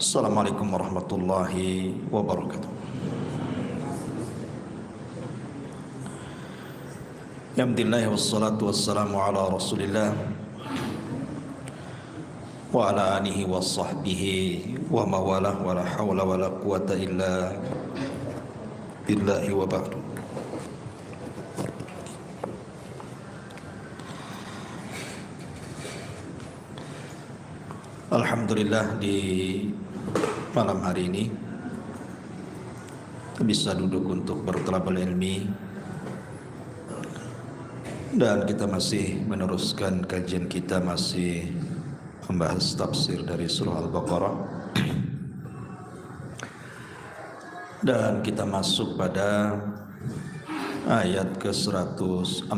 Assalamualaikum warahmatullahi wabarakatuh. Alhamdulillah wassalatu wassalamu ala Rasulillah wa ala alihi wa sahbihi wa mawalah wa la hawla wa la quwata illa billahi wa ba'du. Alhamdulillah, di malam hari ini kita bisa duduk untuk bertalabul ilmi dan kita masih meneruskan kajian kita, masih membahas tafsir dari surah Al-Baqarah, dan kita masuk pada ayat ke-104.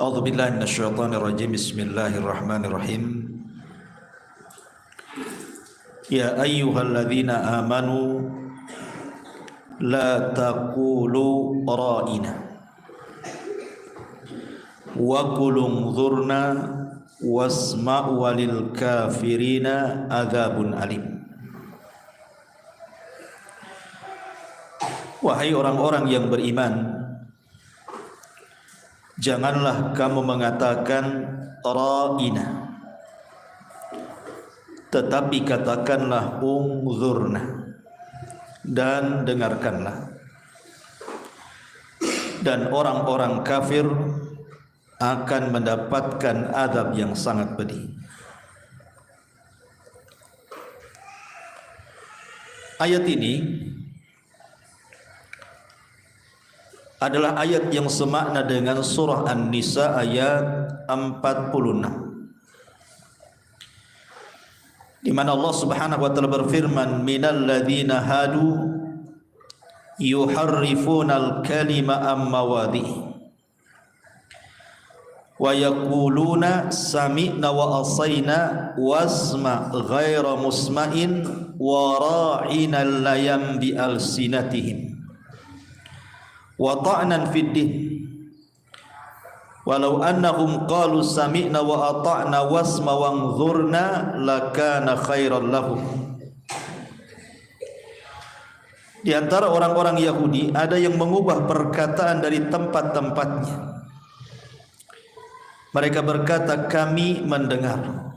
A'udzubillahi minasyaitonirrajim. Bismillahirrahmanirrahim. Ya ayyuhalladzina amanu la taqulu ra'ina wa qul unzurna wasma'u walil kafirina adzabun alim. Wahai orang-orang yang beriman, janganlah kamu mengatakan ra'ina, tetapi katakanlah unzurna, dan dengarkanlah. Dan orang-orang kafir akan mendapatkan azab yang sangat pedih. Ayat ini adalah ayat yang semakna dengan surah An-Nisa ayat 46, di mana Allah Subhanahu wa taala berfirman, minal ladzina hadu yuharrifunal kalima am mawadhi'i wa yaquluna sami'na wa asayna wasma' ghaira musma'in wa ra'ina layam bi alsinatihim wa ta'nan fid din walau annahum qalu sami'na wa ata'na wasma wanzurna lakana khairan lahum. Di antara orang-orang Yahudi ada yang mengubah perkataan dari tempat-tempatnya. Mereka berkata, kami mendengar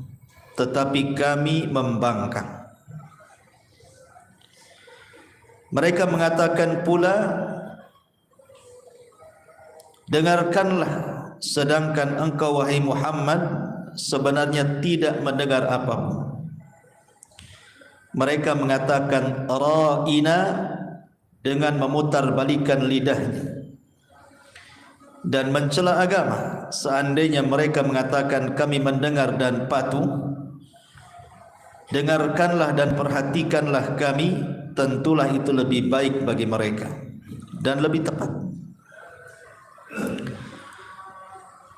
tetapi kami membangkang. Mereka mengatakan pula, dengarkanlah, sedangkan engkau wahai Muhammad sebenarnya tidak mendengar apapun. Mereka mengatakan ra'ina dengan memutarbalikkan lidahnya dan mencela agama. Seandainya mereka mengatakan kami mendengar dan patuh, dengarkanlah dan perhatikanlah kami, tentulah itu lebih baik bagi mereka dan lebih tepat.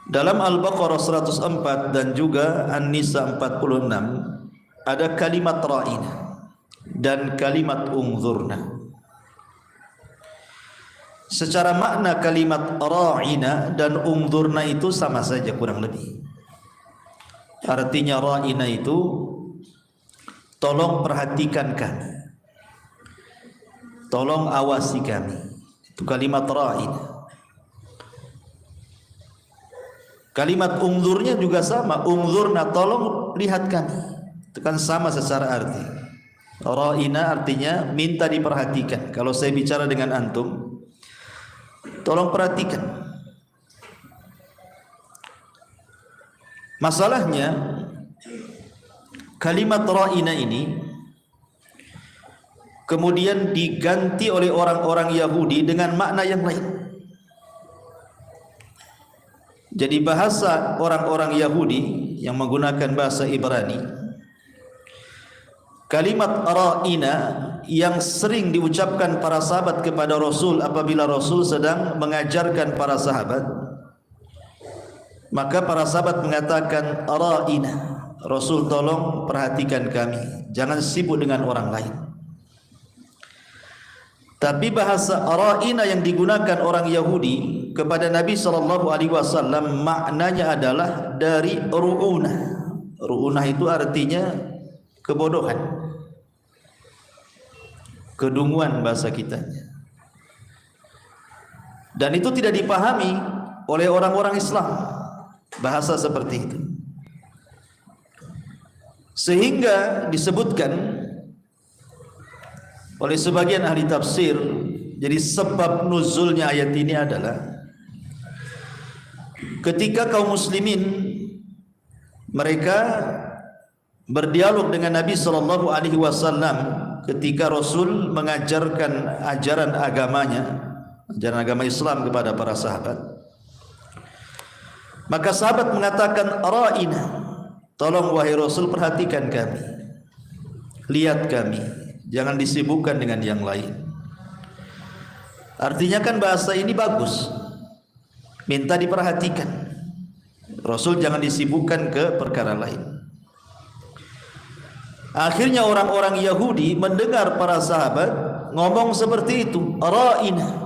Dalam Al-Baqarah 104 dan juga An-Nisa 46 ada kalimat ra'ina dan kalimat unzurna. Secara makna kalimat ra'ina dan unzurna itu sama saja kurang lebih. Artinya ra'ina itu tolong perhatikan kami, tolong awasi kami. Itu kalimat ra'ina. Kalimat unzurnya juga sama, unzurna, tolong lihat kami. Itu kan sama secara arti. Ra'ina artinya minta diperhatikan. Kalau saya bicara dengan antum, tolong perhatikan. Masalahnya kalimat ra'ina ini kemudian diganti oleh orang-orang Yahudi dengan makna yang lain. Jadi bahasa orang-orang Yahudi yang menggunakan bahasa Ibrani, kalimat ra'ina yang sering diucapkan para sahabat kepada Rasul apabila Rasul sedang mengajarkan para sahabat, maka para sahabat mengatakan ra'ina, Rasul tolong perhatikan kami, jangan sibuk dengan orang lain. Tapi bahasa ra'ina yang digunakan orang Yahudi kepada Nabi SAW maknanya adalah dari ru'una. Ru'unah itu artinya kebodohan, kedunguan bahasa kita. Dan itu tidak dipahami oleh orang-orang Islam, bahasa seperti itu. Sehingga disebutkan oleh sebagian ahli tafsir, jadi sebab nuzulnya ayat ini adalah ketika kaum muslimin mereka berdialog dengan Nabi sallallahu alaihi wasallam ketika Rasul mengajarkan ajaran agamanya, ajaran agama Islam kepada para sahabat. Maka sahabat mengatakan, ra'ina, tolong wahai Rasul perhatikan kami, lihat kami, jangan disibukkan dengan yang lain. Artinya kan bahasa ini bagus, minta diperhatikan. Rasul jangan disibukkan ke perkara lain. Akhirnya orang-orang Yahudi mendengar para sahabat ngomong seperti itu, ra'ina.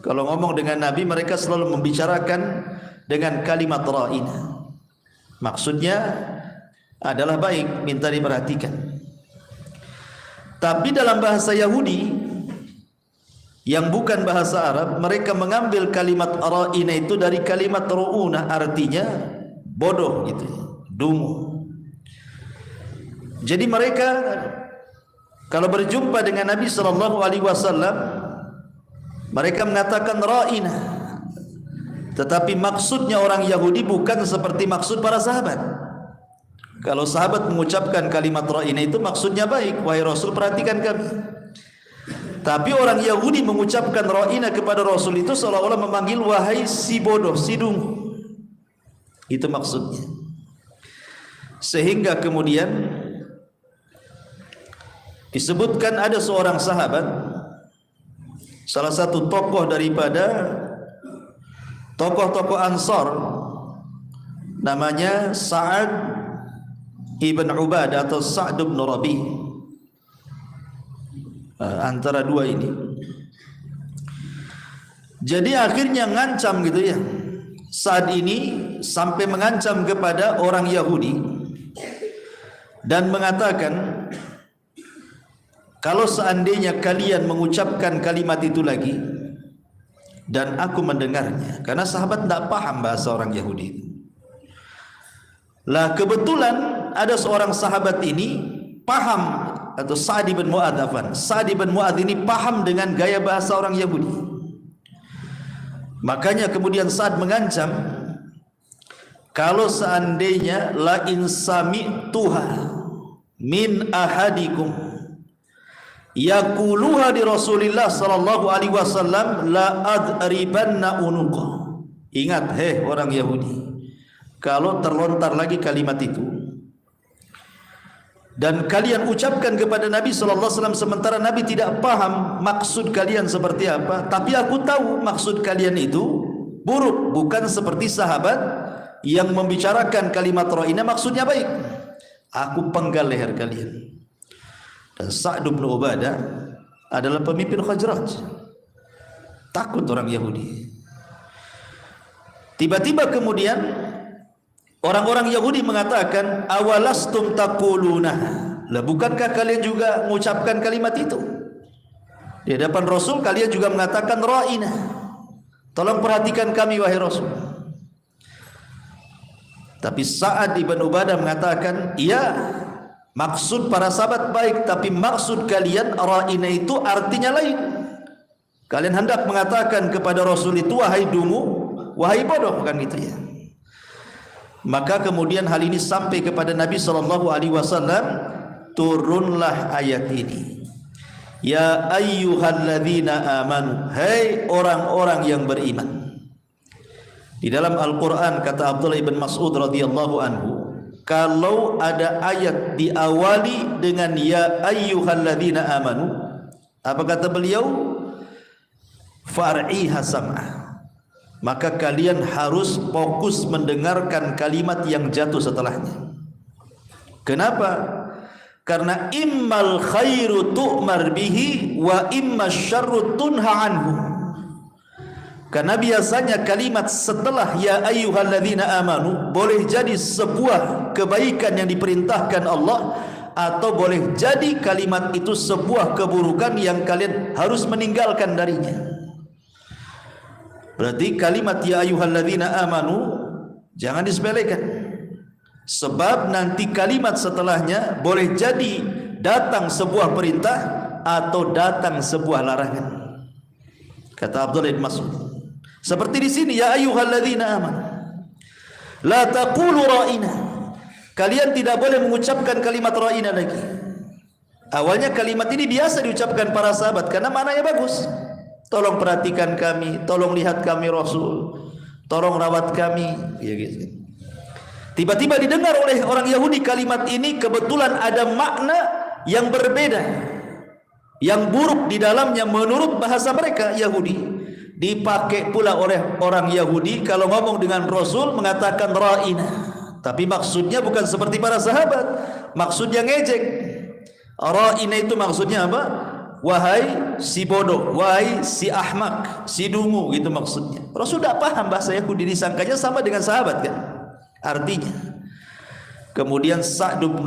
Kalau ngomong dengan Nabi, mereka selalu membicarakan dengan kalimat ra'ina. Maksudnya adalah baik, minta diperhatikan. Tapi dalam bahasa Yahudi yang bukan bahasa Arab, mereka mengambil kalimat ra'ina itu dari kalimat ru'una, artinya bodoh gitu, dungu. Jadi mereka kalau berjumpa dengan Nabi sallallahu alaihi wasallam, mereka mengatakan ra'ina. Tetapi maksudnya orang Yahudi bukan seperti maksud para sahabat. Kalau sahabat mengucapkan kalimat ra'ina itu maksudnya baik, wahai Rasul perhatikan kami. Tapi orang Yahudi mengucapkan ra'ina kepada Rasul itu seolah-olah memanggil wahai si bodoh, si dungu. Itu maksudnya. Sehingga kemudian disebutkan ada seorang sahabat, salah satu tokoh daripada tokoh-tokoh Ansar, namanya Sa'ad ibn Ubadah atau Sa'd ibn Rabi, antara dua ini. Jadi akhirnya ngancam gitu ya, Sa'ad ini sampai mengancam kepada orang Yahudi dan mengatakan, kalau seandainya kalian mengucapkan kalimat itu lagi dan aku mendengarnya, karena sahabat tidak paham bahasa orang Yahudi. Lah kebetulan ada seorang sahabat ini paham, atau Sa'd bin Mu'adz, Sa'd bin Mu'adz ini paham dengan gaya bahasa orang Yahudi. Makanya kemudian Sa'd mengancam, kalau seandainya la in sami'tuha min ahadikum yaquluha di Rasulillah sallallahu alaihi wasallam la adribanna unuqa. Ingat orang Yahudi, kalau terlontar lagi kalimat itu dan kalian ucapkan kepada Nabi sallallahu alaihi wasallam sementara Nabi tidak paham maksud kalian seperti apa, tapi aku tahu maksud kalian itu buruk, bukan seperti sahabat yang membicarakan kalimat ra'ina maksudnya baik, aku penggal leher kalian. Dan Sa'd bin Ubadah adalah pemimpin Khazraj. Takut orang Yahudi. Tiba-tiba kemudian orang-orang Yahudi mengatakan, awalastum taquluna, lah bukankah kalian juga mengucapkan kalimat itu? Di hadapan Rasul kalian juga mengatakan ra'ina. Tolong perhatikan kami wahai Rasul. Tapi Sa'ad bin Ubadah mengatakan, iya, maksud para sahabat baik, tapi maksud kalian ra'ina itu artinya lain. Kalian hendak mengatakan kepada Rasul itu wahai dungu, wahai bodoh, kan gitu ya. Maka kemudian hal ini sampai kepada Nabi sallallahu alaihi wasallam, turunlah ayat ini. Ya ayyuhalladzina amanu, hai orang-orang yang beriman. Di dalam Al-Qur'an kata Abdullah ibn Mas'ud radhiyallahu anhu, kalau ada ayat diawali dengan ya ayyuhalladzina amanu, apa kata beliau? Far'iha sam'ah. Maka kalian harus fokus mendengarkan kalimat yang jatuh setelahnya. Kenapa? Karena immal khairu tu'mar bihi wa imma syarru tunha anhu. Karena biasanya kalimat setelah ya ayyuhalladzina amanu boleh jadi sebuah kebaikan yang diperintahkan Allah, atau boleh jadi kalimat itu sebuah keburukan yang kalian harus meninggalkan darinya. Berarti kalimat ya ayyuhalladzina amanu jangan disepelekan, sebab nanti kalimat setelahnya boleh jadi datang sebuah perintah atau datang sebuah larangan. Kata Abdullah bin Mas'ud, seperti di sini ya ayyuhalladzina amanu la taqulu ra'ina, kalian tidak boleh mengucapkan kalimat ra'ina lagi. Awalnya kalimat ini biasa diucapkan para sahabat karena maknanya bagus. Tolong perhatikan kami, tolong lihat kami Rasul, tolong rawat kami, ya gitu. Tiba-tiba didengar oleh orang Yahudi kalimat ini, kebetulan ada makna yang berbeda, yang buruk di dalamnya menurut bahasa mereka Yahudi. Dipakai pula oleh orang Yahudi kalau ngomong dengan Rasul mengatakan ra'ina, tapi maksudnya bukan seperti para sahabat, maksudnya ngejek. Ra'ina itu maksudnya apa? Wahai si bodoh, wahai si ahmak, si dungu, gitu maksudnya. Rasul tidak paham bahasa Yahudi, disangkanya sama dengan sahabat kan artinya. Kemudian Sa'd bin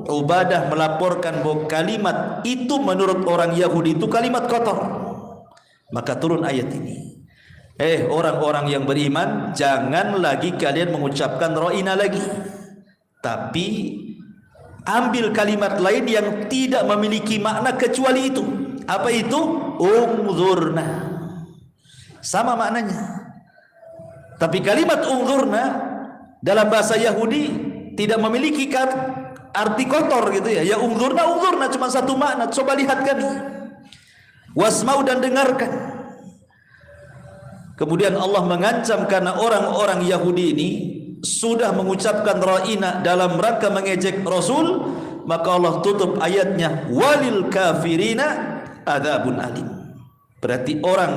Ubadah melaporkan bahwa kalimat itu menurut orang Yahudi itu kalimat kotor. Maka turun ayat ini, orang-orang yang beriman, jangan lagi kalian mengucapkan ra'ina lagi, tapi ambil kalimat lain yang tidak memiliki makna kecuali itu. Apa itu? Unzurna, sama maknanya. Tapi kalimat unzurna dalam bahasa Yahudi tidak memiliki arti kotor gitu ya. Ya unzurna, unzurna cuma satu makna, coba lihat kami. Wasma'u, dan dengarkan. Kemudian Allah mengancam karena orang-orang Yahudi ini sudah mengucapkan ra'ina dalam rangka mengejek Rasul, maka Allah tutup ayatnya walil kafirina adzabun alim. Berarti orang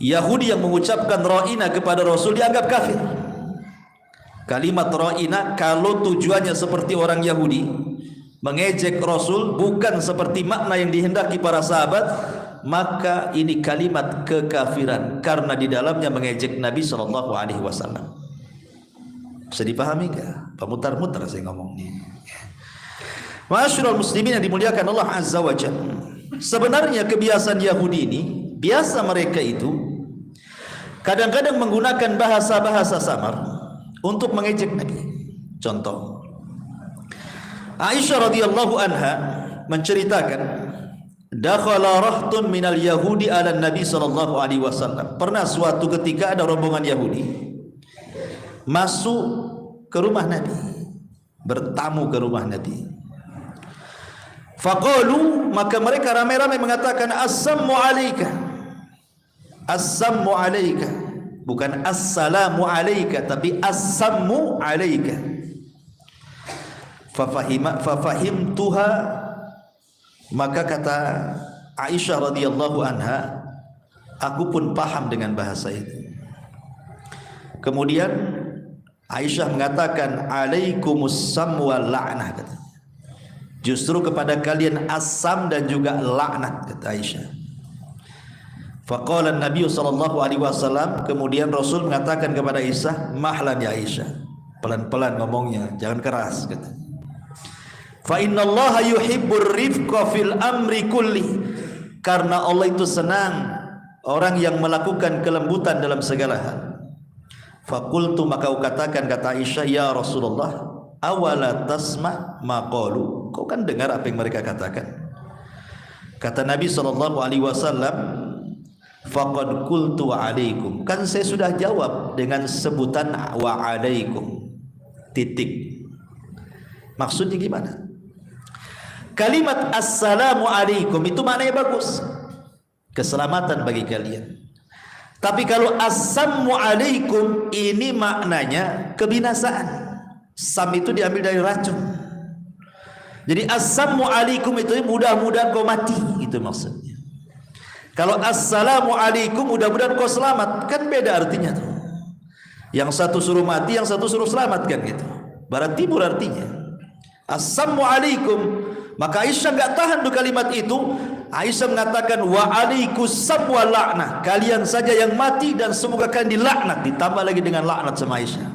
Yahudi yang mengucapkan ra'ina kepada Rasul dianggap kafir. Kalimat ra'ina kalau tujuannya seperti orang Yahudi mengejek Rasul, bukan seperti makna yang dihendaki para sahabat, maka ini kalimat kekafiran karena di dalamnya mengejek Nabi SAW. Bisa dipahami enggak? Pemutar-mutar saya ngomongnya. Ma'asyiral muslimin yang dimuliakan Allah Azza wa Jalla. Sebenarnya kebiasaan Yahudi ini, biasa mereka itu kadang-kadang menggunakan bahasa-bahasa samar untuk mengejek Nabi. Contoh, Aisyah radhiyallahu anha menceritakan, dakhala rahtun minal yahudi ala Nabi sallallahu alaihi wasallam. Pernah suatu ketika ada rombongan Yahudi masuk ke rumah Nabi, bertamu ke rumah Nabi. Faqalu, maka mereka ramai-ramai mengatakan assalamu alayka. Assalamu alayka, bukan assalamu alayka, tapi assalamu alayka. Fafahimtuha, maka kata Aisyah radhiyallahu anha, aku pun paham dengan bahasa itu. Kemudian Aisyah mengatakan alaikumussalam wal la'nah, kata. Justru kepada kalian asam dan juga laknat, kata Aisyah. Faqala Nabi sallallahu alaihi wasallam, kemudian Rasul mengatakan kepada Aisyah, mahlan ya Aisyah, pelan-pelan ngomongnya, jangan keras, kata. Fa innallaha yuhibbur rifqa fil amri kulli, karena Allah itu senang orang yang melakukan kelembutan dalam segala hal. Faqultu, maka aku katakan, kata Aisyah, ya Rasulullah, awala tasma ma qalu, kau kan dengar apa yang mereka katakan. Kata Nabi sallallahu alaihi wasallam, faqad qultu alaikum, kan saya sudah jawab dengan sebutan wa alaikum, titik. Maksudnya gimana? Kalimat assalamu alaikum itu maknanya bagus, keselamatan bagi kalian. Tapi kalau assalamu alaikum ini maknanya kebinasaan. Sam itu diambil dari racun. Jadi assalamu alaikum itu mudah-mudahan kau mati, itu maksudnya. Kalau assalamu alaikum mudah-mudahan kau selamat, kan beda artinya tuh. Yang satu suruh mati, yang satu suruh selamat, kan gitu. Barat timur artinya. Assalamu alaikum. Maka Aisyah enggak tahan tuh kalimat itu, Aisyah mengatakan wa alaikussam wa la'nah, kalian saja yang mati dan semoga kalian dilaknat. Ditambah lagi dengan laknat sama Aisyah.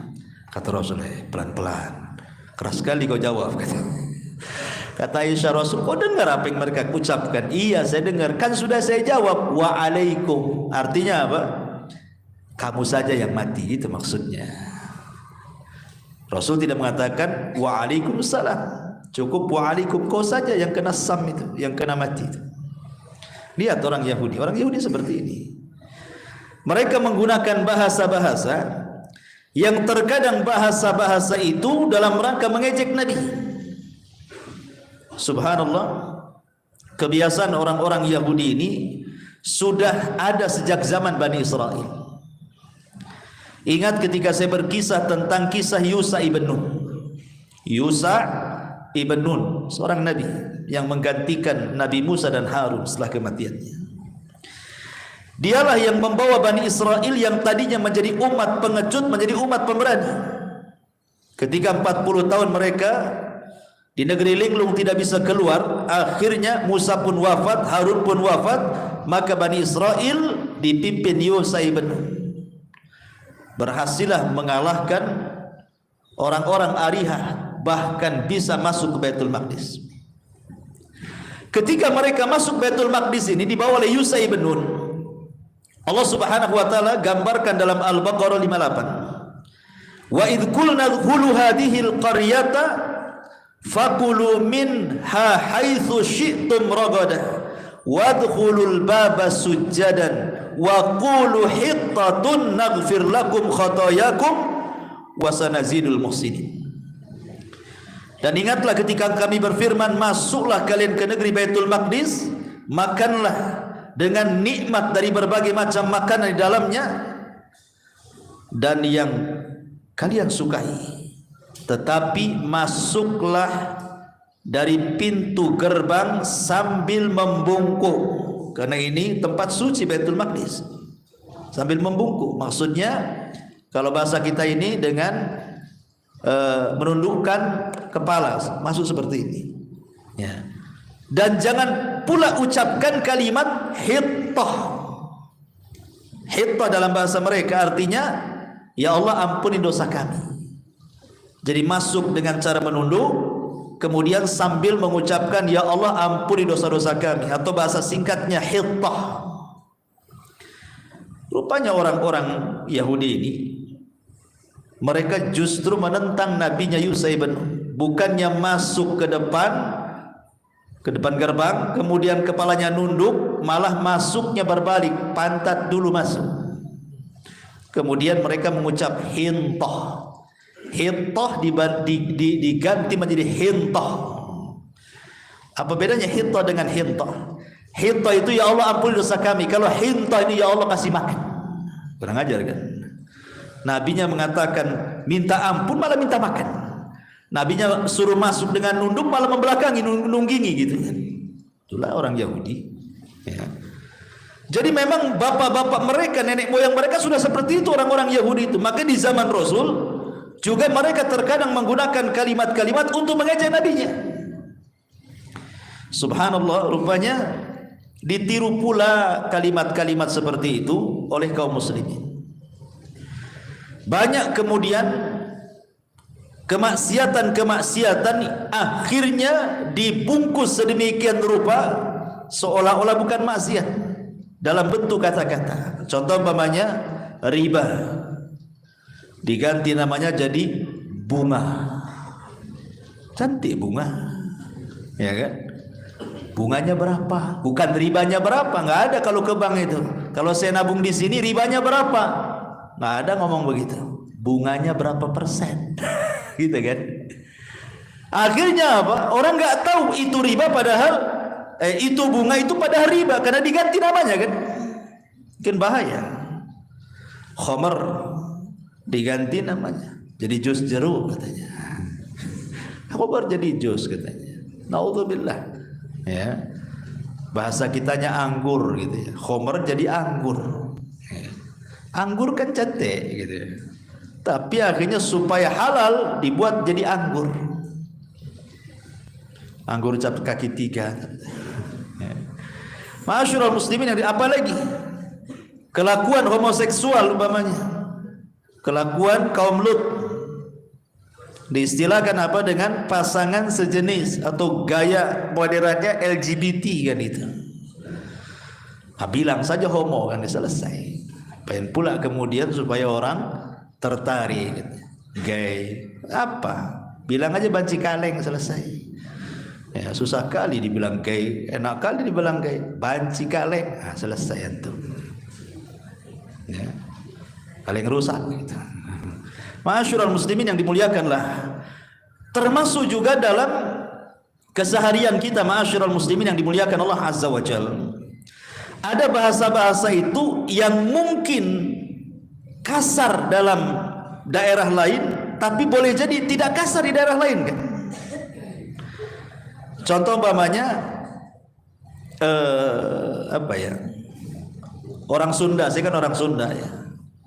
Kata Rasul, pelan-pelan, keras sekali kau jawab. Kata Aisyah, Rasul, kau dengar apa yang mereka ucapkan? Iya, saya dengar. Kan sudah saya jawab wa alaikum. Artinya apa? Kamu saja yang mati, itu maksudnya. Rasul tidak mengatakan wa alaikumussalam. Cukup wa alaikum, kau saja yang kena sam itu, yang kena mati itu. Lihat orang Yahudi. Orang Yahudi seperti ini. Mereka menggunakan bahasa-bahasa yang terkadang bahasa-bahasa itu dalam rangka mengejek Nabi. Subhanallah, kebiasaan orang-orang Yahudi ini sudah ada sejak zaman Bani Israel. Ingat ketika saya berkisah tentang kisah Yusa ibn Nun. Yusa ibn Nun, seorang nabi yang menggantikan Nabi Musa dan Harun setelah kematiannya. Dialah yang membawa Bani Israel yang tadinya menjadi umat pengecut menjadi umat pemberani. Ketika 40 tahun mereka di negeri linglung tidak bisa keluar, akhirnya Musa pun wafat, Harun pun wafat, maka Bani Israel dipimpin Yusa ibn Nun berhasillah mengalahkan orang-orang Arihah, bahkan bisa masuk ke Baitul Maqdis. Ketika mereka masuk Baitul Maqdis ini dibawa oleh Yusa ibn Nun, Allah Subhanahu wa taala gambarkan dalam Al-Baqarah 58. Wa idh qulna dkhulu hadhihi al-qaryata faqulu minha haitsu syi'tum ragadah wadkhulul baba sujjadan wa qulu hittatun naghfir lakum khatayakum wa sanazidul muhsinin. Dan ingatlah ketika kami berfirman, masuklah kalian ke negeri Baitul Maqdis, makanlah dengan nikmat dari berbagai macam makanan di dalamnya dan yang kalian sukai, tetapi masuklah dari pintu gerbang sambil membungkuk, karena ini tempat suci Baitul Maqdis. Sambil membungkuk, maksudnya kalau bahasa kita ini dengan menundukkan kepala, masuk seperti ini ya. Dan jangan pula ucapkan kalimat hittah. Hittah dalam bahasa mereka artinya ya Allah ampuni dosa kami. Jadi masuk dengan cara menunduk, kemudian sambil mengucapkan ya Allah ampuni dosa-dosa kami, atau bahasa singkatnya hittah. Rupanya orang-orang Yahudi ini mereka justru menentang nabinya Yusa ibn Nun. Bukannya masuk ke depan gerbang kemudian kepalanya nunduk, malah masuknya berbalik, pantat dulu masuk. Kemudian mereka mengucap hintah. Hintah diganti menjadi hintah. Apa bedanya hintah dengan hintah? Hintah itu ya Allah ampuni dosa kami. Kalau hintah ini ya Allah kasih makan. Kurang ajar kan? Nabinya mengatakan minta ampun malah minta makan. Nabinya suruh masuk dengan nunduk malah membelakangi, nunggingi gitu kan. Itulah orang Yahudi ya. Jadi memang bapak-bapak mereka, nenek moyang mereka sudah seperti itu orang-orang Yahudi itu. Maka di zaman Rasul juga mereka terkadang menggunakan kalimat-kalimat untuk mengejek nabinya. Subhanallah, rupanya ditiru pula kalimat-kalimat seperti itu oleh kaum muslimin. Banyak kemudian kemaksiatan-kemaksiatan akhirnya dibungkus sedemikian rupa seolah-olah bukan maksiat dalam bentuk kata-kata. Contoh umpamanya riba diganti namanya jadi bunga. Cantik bunga, ya kan? Bunganya berapa? Bukan ribanya berapa, nggak ada kalau ke bank itu. Kalau saya nabung di sini ribanya berapa? Nggak ada ngomong begitu. Bunganya berapa persen? Gitu kan? Akhirnya apa? Orang nggak tahu itu riba padahal itu bunga itu padahal riba karena diganti namanya kan? Mungkin bahaya. Khamar diganti namanya jadi jus jeruk katanya. Khamar jadi jus katanya. Naudzubillah. Ya. Bahasa kitanya anggur gitu ya. Khamar jadi anggur. Anggur kan cetek gitu ya. Tapi akhirnya supaya halal dibuat jadi anggur. Anggur cap kaki 3. Ma'asyiral muslimin, apalagi kelakuan homoseksual umpamanya, kelakuan kaum Lut, diistilahkan apa dengan pasangan sejenis atau gaya modernnya LGBT kan itu. Nah, bilang saja homo kan selesai. Pengen pula kemudian supaya orang tertarik gitu. Gay apa? Bilang aja banci kaleng selesai. Ya, susah kali dibilang gay, enak kali dibilang gay. Banci kaleng, nah, selesai itu. Ya. Kaleng rusak gitu. Ma'asyiral muslimin yang dimuliakanlah. Termasuk juga dalam keseharian kita, ma'asyiral muslimin yang dimuliakan Allah Azza wa Jalla. Ada bahasa-bahasa itu yang mungkin kasar dalam daerah lain, tapi boleh jadi tidak kasar di daerah lain kan. Contoh umpamanya apa ya? Orang Sunda, saya kan orang Sunda ya.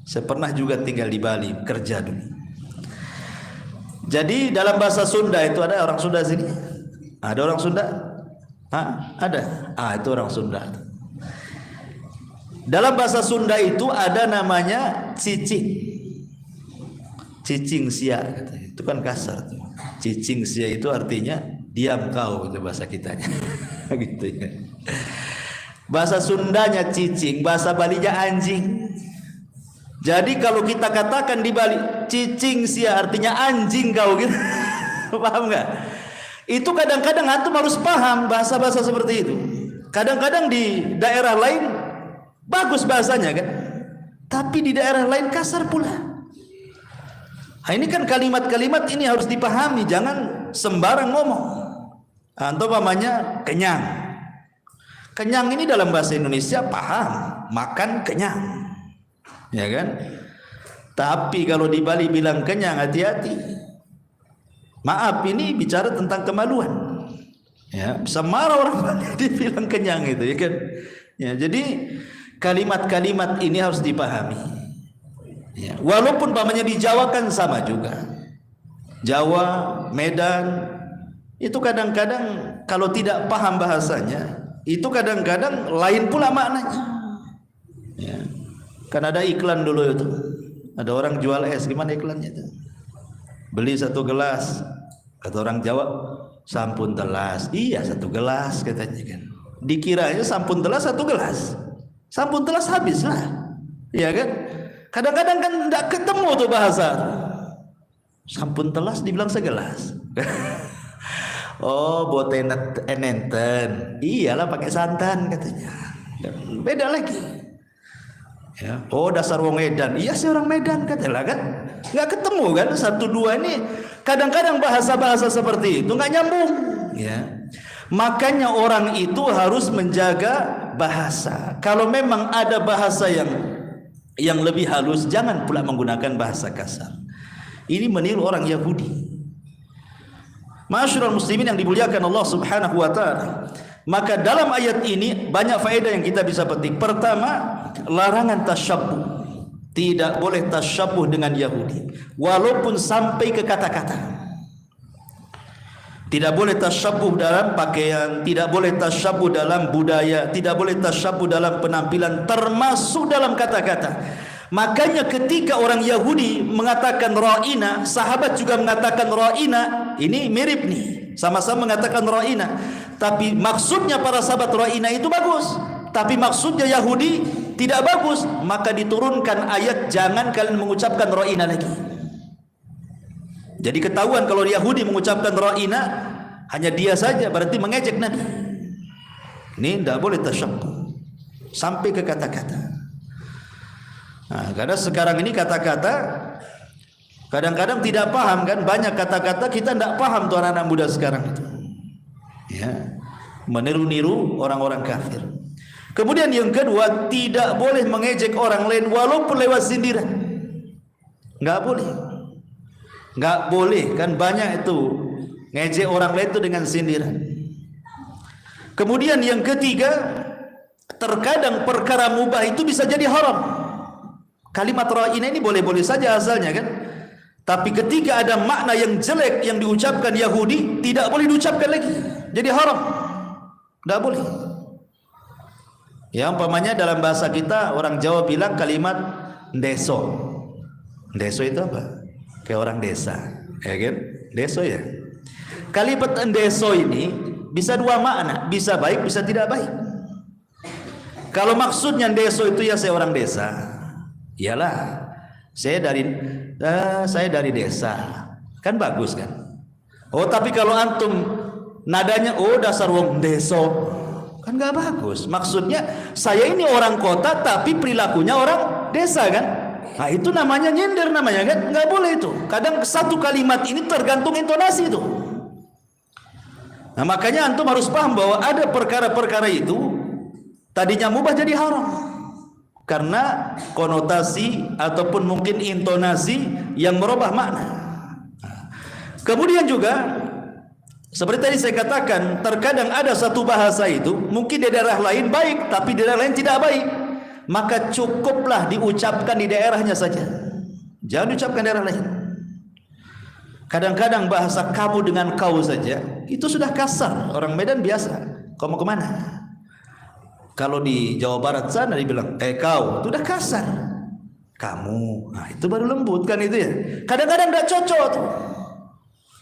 Saya pernah juga tinggal di Bali, kerja dulu. Jadi dalam bahasa Sunda itu ada orang Sunda sini. Ada orang Sunda? Ada. Itu orang Sunda. Dalam bahasa Sunda itu ada namanya cicing. Cicing sia, itu kan kasar. Cicing sia itu artinya diam kau, itu bahasa kitanya. Gitu ya. Bahasa Sundanya cicing, bahasa Balinya anjing. Jadi kalau kita katakan di Bali cicing sia artinya anjing kau gitu. Paham nggak? Itu kadang-kadang antum harus paham bahasa-bahasa seperti itu. Kadang-kadang di daerah lain bagus bahasanya kan, tapi di daerah lain kasar pula. Nah, ini kan kalimat-kalimat ini harus dipahami, jangan sembarang ngomong. Atau umpamanya kenyang. Kenyang ini dalam bahasa Indonesia paham, makan kenyang, ya kan? Tapi kalau di Bali bilang kenyang, hati-hati. Maaf, ini bicara tentang kemaluan. Ya, bisa marah orang Bali dibilang kenyang itu, ya kan? Ya, jadi kalimat-kalimat ini harus dipahami. Ya, walaupun pamannya di Jawa kan sama juga. Jawa, Medan, itu kadang-kadang kalau tidak paham bahasanya, itu kadang-kadang lain pula maknanya. Ya, kan ada iklan dulu itu. Ada orang jual es, gimana iklannya itu? Beli 1 gelas, kata orang Jawa, sampun telas. Iya 1 gelas katanya kan. Dikiranya sampun telas 1 gelas. Sampun telas habislah, ya kan? Kadang-kadang kan tidak ketemu tuh bahasa. Sampun telas dibilang segelas. Oh, botenet enenten. Iyalah pakai santan katanya. Beda lagi. Ya. Oh, dasar wong Medan. Iya sih orang Medan katanya kan. Nggak ketemu kan 1 2 ini. Kadang-kadang bahasa-bahasa seperti itu nggak nyambung. Ya. Makanya orang itu harus menjaga bahasa. Kalau memang ada bahasa yang lebih halus, jangan pula menggunakan bahasa kasar. Ini meniru orang Yahudi. Ma'asyiral muslimin yang dimuliakan Allah Subhanahu wa taala. Maka dalam ayat ini banyak faedah yang kita bisa petik. Pertama, larangan tasyabbuh. Tidak boleh tasyabbuh dengan Yahudi, walaupun sampai ke kata-kata. Tidak boleh tasyabbuh dalam pakaian, tidak boleh tasyabbuh dalam budaya, tidak boleh tasyabbuh dalam penampilan, termasuk dalam kata-kata. Makanya ketika orang Yahudi mengatakan ra'ina, sahabat juga mengatakan ra'ina, ini mirip nih, sama-sama mengatakan ra'ina. Tapi maksudnya para sahabat ra'ina itu bagus, tapi maksudnya Yahudi tidak bagus. Maka diturunkan ayat jangan kalian mengucapkan ra'ina lagi. Jadi ketahuan kalau Yahudi mengucapkan ra'ina, hanya dia saja, berarti mengejek Nabi. Ini tidak boleh tasyabbuh sampai ke kata-kata. Nah, karena sekarang ini kata-kata kadang-kadang tidak paham kan, banyak kata-kata kita tidak paham tuh anak-anak muda sekarang itu. Ya, meniru-niru orang-orang kafir. Kemudian yang kedua, tidak boleh mengejek orang lain walaupun lewat sindiran. Nggak boleh. Nggak boleh, kan banyak itu ngejek orang lain itu dengan sindiran. Kemudian yang ketiga, terkadang perkara mubah itu bisa jadi haram. Kalimat ra'ina ini boleh-boleh saja asalnya kan, tapi ketika ada makna yang jelek yang diucapkan Yahudi, tidak boleh diucapkan lagi, jadi haram, tidak boleh. Ya umpamanya dalam bahasa kita orang Jawa bilang kalimat deso. Deso itu apa? Kayak orang desa, ya kan? Deso ya. Kalimat deso ini bisa dua makna, bisa baik, bisa tidak baik. Kalau maksudnya deso itu ya saya orang desa, iyalah saya dari desa, kan bagus kan? Oh tapi kalau antum nadanya oh dasar wong deso, kan nggak bagus. Maksudnya saya ini orang kota tapi perilakunya orang desa kan? Nah itu namanya nyindir namanya kan? Nggak boleh itu. Kadang satu kalimat ini tergantung intonasi itu. Nah makanya antum harus paham bahwa ada perkara-perkara itu tadinya mubah jadi haram karena konotasi ataupun mungkin intonasi yang merubah makna. Kemudian juga seperti tadi saya katakan, terkadang ada satu bahasa itu mungkin di daerah lain baik tapi di daerah lain tidak baik, maka cukuplah diucapkan di daerahnya saja, jangan diucapkan daerah lain. Kadang-kadang bahasa kamu dengan kau saja itu sudah kasar. Orang Medan biasa, kau mau kemana? Kalau di Jawa Barat sana dibilang kau, itu udah kasar. Kamu, nah itu baru lembut kan itu ya. Kadang-kadang tidak cocok tuh.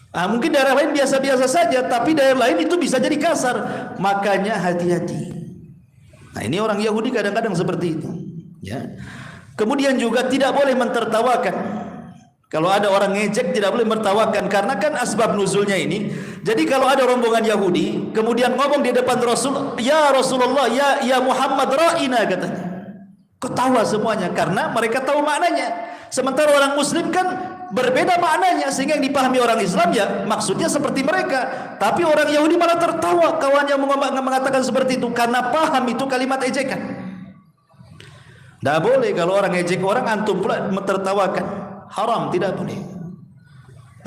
Mungkin daerah lain biasa-biasa saja, tapi daerah lain itu bisa jadi kasar. Makanya hati-hati. Nah ini orang Yahudi kadang-kadang seperti itu ya. Kemudian juga tidak boleh mentertawakan. Kalau ada orang ngejek tidak boleh mentertawakan, karena kan asbab nuzulnya ini. Jadi kalau ada rombongan Yahudi kemudian ngomong di depan Rasul, ya Rasulullah, ya Muhammad ra'ina, katanya, ketawa semuanya karena mereka tahu maknanya. Sementara orang Muslim kan berbeda maknanya, sehingga yang dipahami orang Islam ya maksudnya seperti mereka, tapi orang Yahudi malah tertawa kawannya mengatakan seperti itu karena paham itu kalimat ejekan. Tidak boleh kalau orang ejek orang antum pula tertawakan, haram, tidak boleh.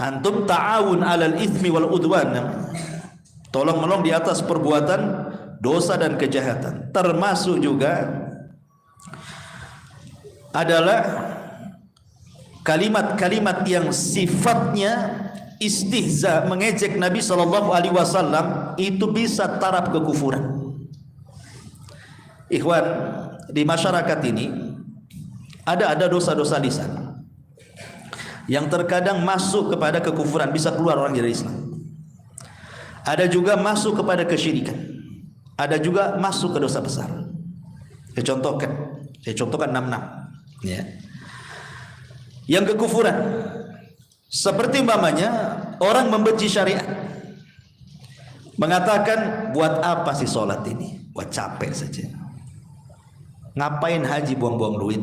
Antum ta'awun 'alal itsmi wal udwan, tolong menolong di atas perbuatan dosa dan kejahatan. Termasuk juga adalah kalimat-kalimat yang sifatnya istihza, mengejek Nabi SAW, itu bisa taraf kekufuran. Ikhwan, di masyarakat ini ada dosa-dosa lisan yang terkadang masuk kepada kekufuran, bisa keluar orang dari Islam. Ada juga masuk kepada kesyirikan, ada juga masuk ke dosa besar. Saya contohkan 6 ya. Yang kekufuran seperti umpamanya orang membenci syariat, mengatakan buat apa sih sholat ini, buat capek saja, ngapain haji buang-buang duit,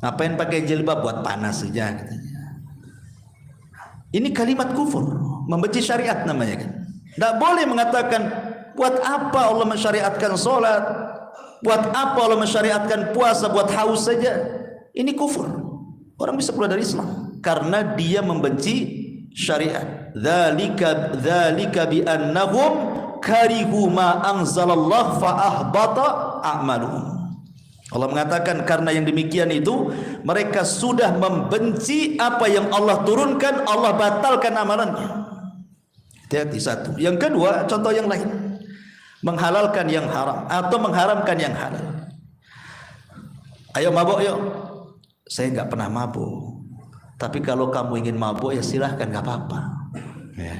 ngapain pakai jilbab, buat panas saja, katanya. Ini kalimat kufur, membenci syariat namanya kan. Tidak boleh mengatakan buat apa Allah mensyariatkan sholat, buat apa Allah mensyariatkan puasa, buat haus saja. Ini kufur. Orang bisa keluar dari Islam karena dia membenci syariat. Dzalika bi annahum karihu ma anzalallah fa ahbata a'maluhum. Allah mengatakan karena yang demikian itu mereka sudah membenci apa yang Allah turunkan, Allah batalkan amalannya. Hati-hati satu. Yang kedua, contoh yang lain, menghalalkan yang haram atau mengharamkan yang halal. Ayo mabuk yuk. Saya nggak pernah mabuk, tapi kalau kamu ingin mabuk ya silahkan, nggak apa-apa ya.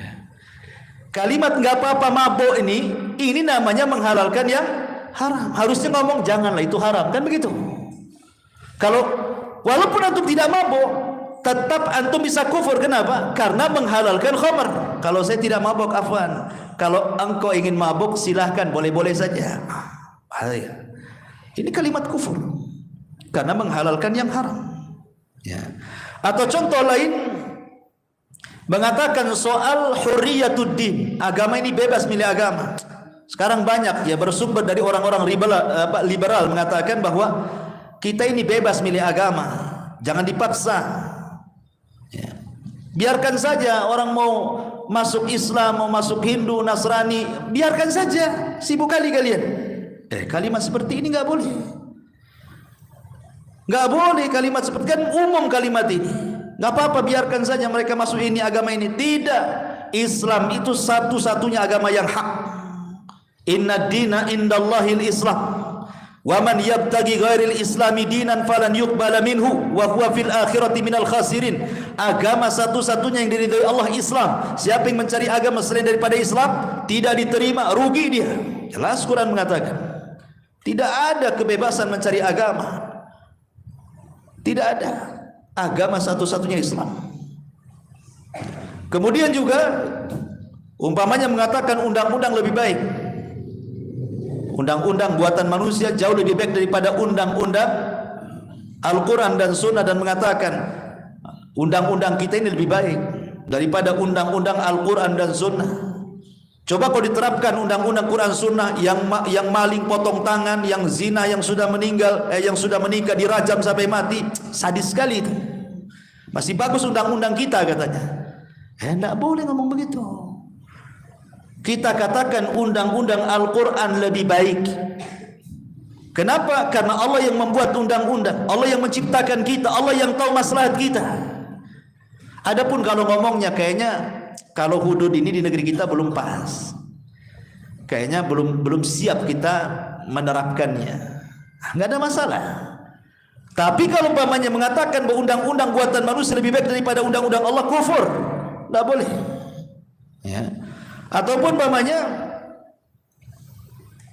Kalimat nggak apa-apa mabuk ini namanya menghalalkan yang haram. Harusnya ngomong janganlah itu haram, kan begitu. Kalau walaupun antum tidak mabuk, tetap antum bisa kufur. Kenapa? Karena menghalalkan khamar. Kalau saya tidak mabuk, afwan, kalau engkau ingin mabuk silahkan, boleh-boleh saja. Ini kalimat kufur karena menghalalkan yang haram ya. Atau contoh lain, mengatakan soal hurriyatuddin, agama ini bebas milih agama. Sekarang banyak ya bersumber dari orang-orang liberal mengatakan bahwa kita ini bebas milih agama, jangan dipaksa ya. Biarkan saja orang mau masuk Islam, mau masuk Hindu, Nasrani, biarkan saja, sibuk kali kalian. Kalimat seperti ini nggak boleh. Nggak boleh kalimat seperti, kan umum kalimat ini. Nggak apa-apa, biarkan saja mereka masuk ini agama ini. Tidak, Islam itu satu-satunya agama yang hak. Inna dina indallahil Islam. Wa man yabtaghi ghairil islami dinan falan yuqbala minhu wa huwa fil akhirati minal khasirin. Agama satu-satunya yang diridhai Allah Islam. Siapa yang mencari agama selain daripada Islam, tidak diterima, rugi dia. Jelas Quran mengatakan, tidak ada kebebasan mencari agama. Tidak ada. Agama satu-satunya Islam. Kemudian juga umpamanya mengatakan undang-undang lebih baik. Undang-undang buatan manusia jauh lebih baik daripada undang-undang Al-Quran dan Sunnah, dan mengatakan undang-undang kita ini lebih baik daripada undang-undang Al-Quran dan Sunnah. Coba kalau diterapkan undang-undang Quran Sunnah, yang maling potong tangan, yang zina yang sudah meninggal, yang sudah menikah dirajam sampai mati, sadis sekali itu. Masih bagus undang-undang kita katanya. Tidak boleh ngomong begitu. Kita katakan undang-undang Al-Quran lebih baik. Kenapa? Karena Allah yang membuat undang-undang, Allah yang menciptakan kita, Allah yang tahu maslahat kita. Adapun kalau ngomongnya kayaknya kalau hudud ini di negeri kita belum pas, kayaknya belum siap kita menerapkannya, nggak ada masalah. Tapi kalau umpamanya mengatakan bahwa undang-undang buatan manusia lebih baik daripada undang-undang Allah, kufur, nggak boleh. Ya. Ataupun umpamanya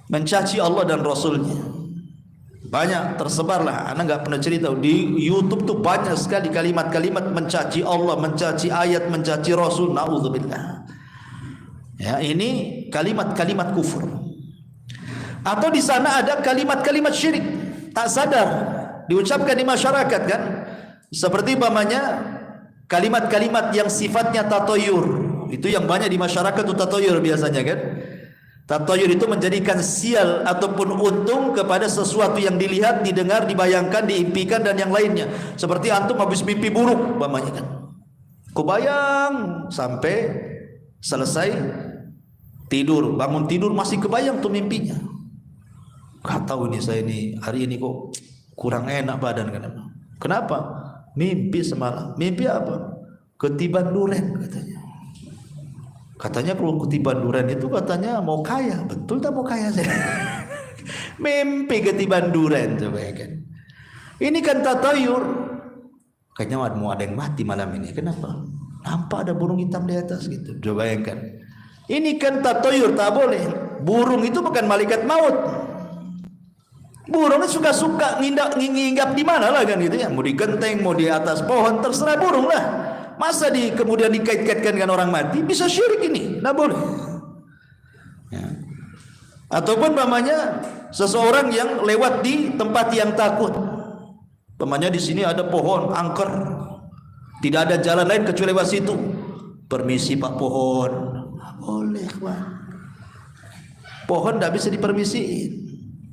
mencaci Allah dan Rasulnya, banyak tersebarlah. Anak nggak pernah cerita di YouTube tuh banyak sekali kalimat-kalimat mencaci Allah, mencaci ayat, mencaci Rasul. Naudzubillah. Ya, ini kalimat-kalimat kufur. Atau di sana ada kalimat-kalimat syirik, tak sadar diucapkan di masyarakat kan? Seperti umpamanya kalimat-kalimat yang sifatnya tatoyur. Itu yang banyak di masyarakat itu tatoyur biasanya kan. Tatoyur itu menjadikan sial ataupun untung kepada sesuatu yang dilihat, didengar, dibayangkan, diimpikan dan yang lainnya. Seperti antum habis mimpi buruk umpamanya kan. Kebayang sampai selesai tidur, bangun tidur masih kebayang tuh mimpinya. Gak tahu ini saya ini hari ini kok kurang enak badan kan. Kenapa? Mimpi semalam. Mimpi apa? Ketiban duren katanya. Katanya kalau ketiban duren itu katanya mau kaya. Betul tak mau kaya saya? Mimpi ketiban duren, coba ya kan. Ini kan tatayur. Kayaknya mau ada yang mati malam ini. Kenapa? Nampak ada burung hitam di atas gitu. Coba bayangkan. Ini kan tatayur, tak boleh. Burung itu bukan malaikat maut. Burung itu suka-suka nginggap di mana lah kan gitu ya. Mau di genteng, mau di atas pohon, terserah burung lah. Masa kemudian dikait-kaitkan dengan orang mati? Bisa syirik ini, tidak boleh. Ya. Ataupun namanya seseorang yang lewat di tempat yang takut. Namanya di sini ada pohon angker, tidak ada jalan lain kecuali lewat situ. Permisi Pak pohon, boleh Pak. Pohon tidak bisa dipermisiin.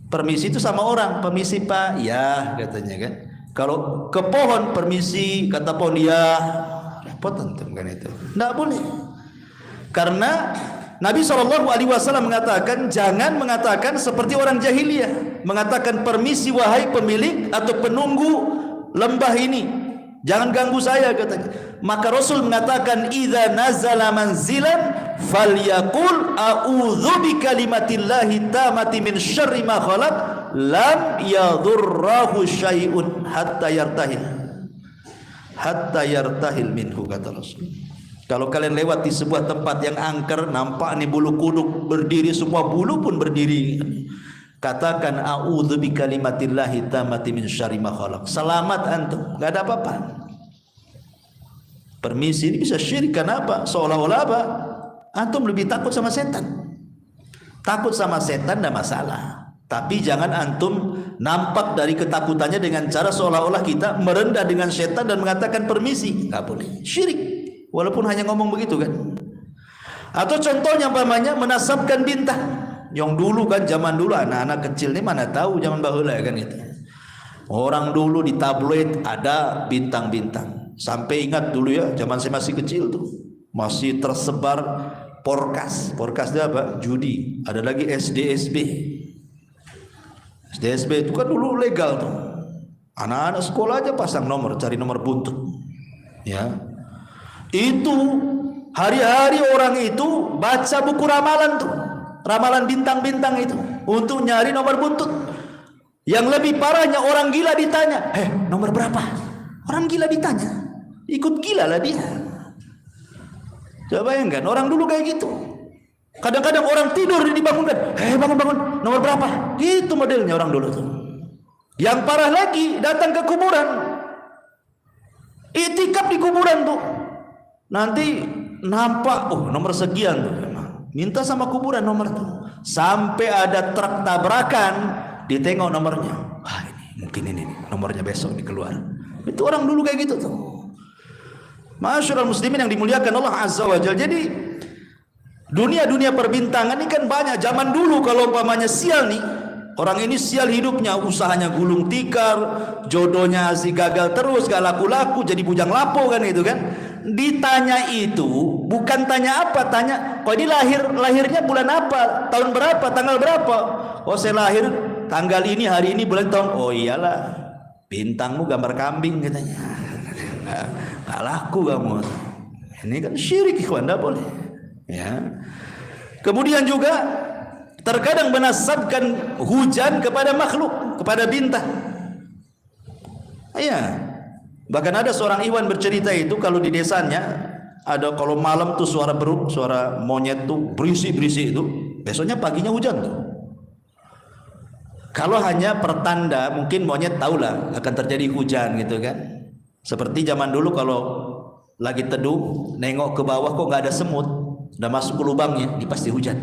Permisi itu sama orang, permisi Pak, ya katanya kan. Kalau ke pohon permisi, kata pohon ya. Repot tentu kan itu. Tidak boleh. Karena Nabi SAW mengatakan jangan mengatakan seperti orang jahiliyah, mengatakan permisi wahai pemilik atau penunggu lembah ini, jangan ganggu saya katanya. Maka Rasul mengatakan idza nazala manzilan falyaqul a'udzu bikalimatillahi tamati min syarri ma khalaq lam yadurrahu syai'un hatta yartahil minhu, kata Rasul. Kalau kalian lewat di sebuah tempat yang angker, nampak nih bulu kuduk berdiri, semua bulu pun berdiri, katakan a'udzu bikalimatillahi tamati min syarri ma khalaq. Selamat antum, enggak ada apa-apa. Permisi ini bisa syirik. Kenapa? Seolah-olah apa? Antum lebih takut sama setan. Takut sama setan tidak masalah, tapi jangan antum nampak dari ketakutannya dengan cara seolah-olah kita merendah dengan setan dan mengatakan permisi. Nggak boleh, syirik. Walaupun hanya ngomong begitu kan. Atau contohnya umpamanya menasabkan bintang. Yang dulu kan, zaman dulu anak-anak kecil ini mana tahu zaman baheula kan itu. Orang dulu di tabloid ada bintang-bintang. Sampai ingat dulu ya, zaman saya masih kecil tuh masih tersebar porkas. Porkas itu apa? Judi. Ada lagi SDSB. SDSB itu kan dulu legal tuh. Anak-anak sekolah aja pasang nomor, cari nomor buntut. Ya. Itu hari-hari orang itu baca buku ramalan tuh. Ramalan bintang-bintang itu untuk nyari nomor buntut. Yang lebih parahnya orang gila ditanya, nomor berapa? Orang gila ditanya, ikut gila lah dia. Coba bayangkan, orang dulu kayak gitu. Kadang-kadang orang tidur dibangunkan, bangun, nomor berapa? Gitu modelnya orang dulu tuh. Yang parah lagi, datang ke kuburan, itikaf di kuburan tuh. Nanti nampak, nomor sekian tuh. Minta sama kuburan nomor tuh. Sampai ada truk tabrakan, ditengok nomornya. Ini mungkin ini nomornya besok keluar. Itu orang dulu kayak gitu tuh. Masyaallah muslimin yang dimuliakan Allah Azza wa Jalla. Jadi dunia perbintangan ini kan banyak. Zaman dulu kalau umpamanya sial nih, orang ini sial hidupnya, usahanya gulung tikar, jodohnya si gagal terus, gak laku-laku, jadi bujang lapo kan itu kan. Ditanya itu bukan tanya apa, tanya kok ini lahirnya bulan apa, tahun berapa, tanggal berapa. Oh saya lahir tanggal ini, hari ini, bulan, tahun. Oh iyalah, bintangmu gambar kambing katanya. Nggak laku kamu. Ini kan syirik, ikhwan, tidak boleh. Ya. Kemudian juga terkadang menasabkan hujan kepada makhluk, kepada bintang. Ya. Bahkan ada seorang ikhwan bercerita itu kalau di desanya ada, kalau malam tuh suara beruk, suara monyet tuh berisik itu, besoknya paginya hujan tuh. Kalau hanya pertanda, mungkin monyet tahulah akan terjadi hujan gitu kan. Seperti zaman dulu kalau lagi teduh, nengok ke bawah kok nggak ada semut, udah masuk ke lubangnya, ini pasti hujan.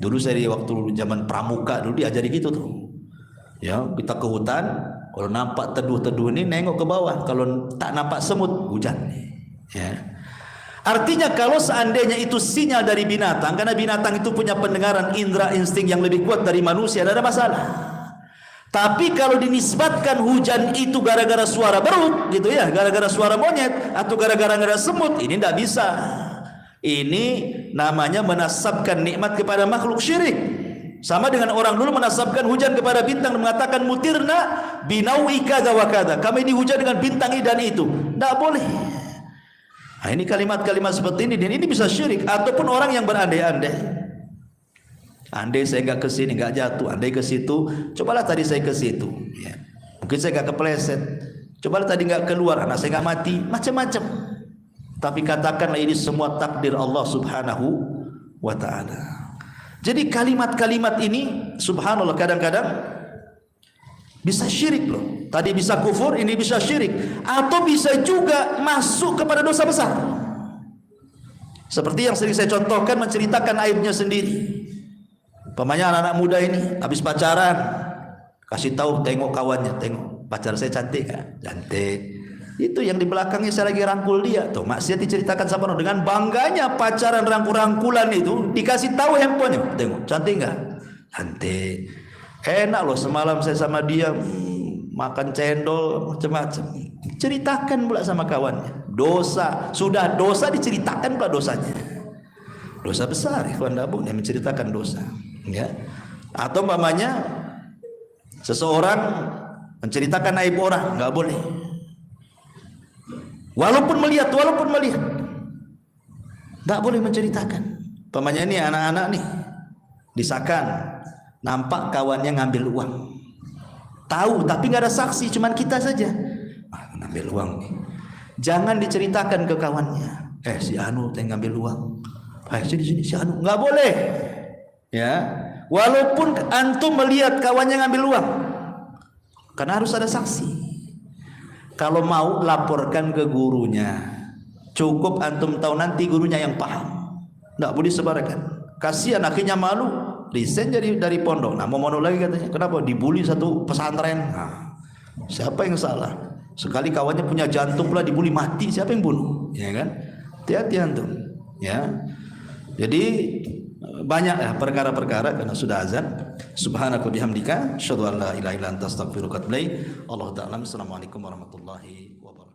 Dulu saya di waktu zaman pramuka dulu diajari gitu tuh. Ya, kita ke hutan, kalau nampak teduh-teduh ini nengok ke bawah, kalau tak nampak semut hujan. Ya. Artinya kalau seandainya itu sinyal dari binatang, karena binatang itu punya pendengaran indera insting yang lebih kuat dari manusia, tidak ada masalah. Tapi kalau dinisbatkan hujan itu gara-gara suara beruk gitu ya, gara-gara suara monyet atau gara-gara semut, ini tidak bisa. Ini namanya menasabkan nikmat kepada makhluk syirik. Sama dengan orang dulu menasabkan hujan kepada bintang dan mengatakan mutirna binawi kada wa kada. Kami dihujan dengan bintang ini dan itu. Tidak boleh. Nah, ini kalimat-kalimat seperti ini, dan ini bisa syirik. Ataupun orang yang berandai-andai. Andai saya nggak ke sini, nggak jatuh. Andai ke situ, cobalah tadi saya ke situ. Ya. Mungkin saya nggak kepleset. Cobalah tadi nggak keluar, anak saya nggak mati. Macam-macam. Tapi katakanlah ini semua takdir Allah Subhanahu wa Ta'ala. Jadi kalimat-kalimat ini subhanallah kadang-kadang bisa syirik loh. Tadi bisa kufur, ini bisa syirik. Atau bisa juga masuk kepada dosa besar. Seperti yang sering saya contohkan, menceritakan aibnya sendiri. Pemanya anak-anak muda ini habis pacaran, kasih tahu, tengok kawannya, tengok pacar saya cantik kan? Cantik. Itu yang di belakangnya saya lagi rangkul dia. Tuh maksiat diceritakan sama orang, dengan bangganya pacaran rangkul-rangkulan itu dikasih tahu handphonenya. Tengok, cantik enggak? Cantik. Enak loh semalam saya sama dia makan cendol macam-macam. Ceritakan pula sama kawannya. Dosa, sudah dosa diceritakan pula dosanya. Dosa besar, ikhwan dabung yang menceritakan dosa. Ya. Atau umpamanya seseorang menceritakan aib orang, enggak boleh. Walaupun melihat, tak boleh menceritakan. Pamannya ini anak-anak nih disakan, nampak kawannya ngambil uang, tahu tapi nggak ada saksi, cuman kita saja. Ngambil uang nih, jangan diceritakan ke kawannya. Si Anu teh ngambil uang. Sini si Anu, nggak boleh. Ya, walaupun antum melihat kawannya ngambil uang, karena harus ada saksi. Kalau mau laporkan ke gurunya. Cukup antum tahu nanti gurunya yang paham. Tidak boleh sebarkan. Kasihan akhirnya malu. Resign dari pondok. Nah mau mondok lagi katanya. Kenapa? Dibully satu pesantren. Nah, siapa yang salah? Sekali kawannya punya jantung pula dibully mati. Siapa yang bunuh? Ya kan? Hati-hati antum. Ya. Jadi banyak ya perkara-perkara karena sudah azan. Subhanaka bihamdika asyhadu an la ilaha illa anta astaghfiruka wa atubu ilaik. Allahu ta'ala. Assalamualaikum warahmatullahi wabarakatuh.